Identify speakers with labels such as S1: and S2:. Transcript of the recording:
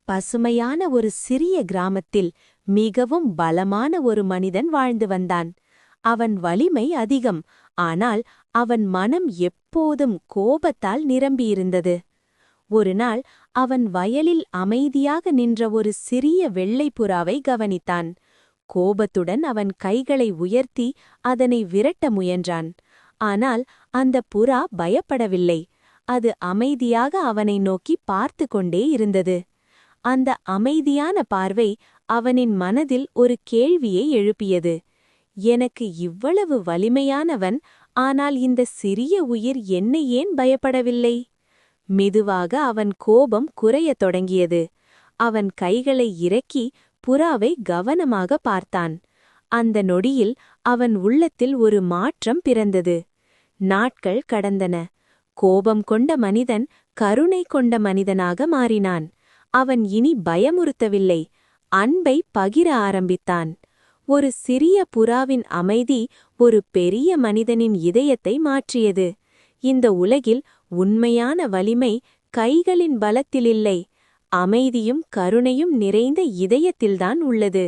S1: பசுமையான ஒரு சிறிய கிராமத்தில் மிகவும் பலமான ஒரு மனிதன் வாழ்ந்து வந்தான். அவன் வலிமை அதிகம், ஆனால் அவன் மனம் எப்போதும் கோபத்தால் நிரம்பியிருந்தது. ஒருநாள் அவன் வயலில் அமைதியாக நின்ற ஒரு சிறிய வெள்ளைப்புறாவை கவனித்தான். கோபத்துடன் அவன் கைகளை உயர்த்தி அதனை விரட்ட முயன்றான். ஆனால் அந்த புறா பயப்படவில்லை. அது அமைதியாக அவனை நோக்கி பார்த்து கொண்டே இருந்தது. அந்த அமைதியான பார்வை அவனின் மனதில் ஒரு கேள்வியை எழுப்பியது. எனக்கு இவ்வளவு வலிமையானவன், ஆனால் இந்த சிறிய உயிர் என்னை ஏன் பயப்படவில்லை? மெதுவாக அவன் கோபம் குறையத் தொடங்கியது. அவன் கைகளை இறக்கி புறாவை கவனமாக பார்த்தான். அந்த நொடியில் அவன் உள்ளத்தில் ஒரு மாற்றம் பிறந்தது. நாட்கள் கடந்தன. கோபம் கொண்ட மனிதன் கருணை கொண்ட மனிதனாக மாறினான். அவன் இனி பயமுறுத்தவில்லை, அன்பை பகிர ஆரம்பித்தான். ஒரு சிறிய புறாவின் அமைதி ஒரு பெரிய மனிதனின் இதயத்தை மாற்றியது. இந்த உலகில் உண்மையான வலிமை கைகளின் பலத்திலில்லை, அமைதியும் கருணையும் நிறைந்த இதயத்தில்தான் உள்ளது.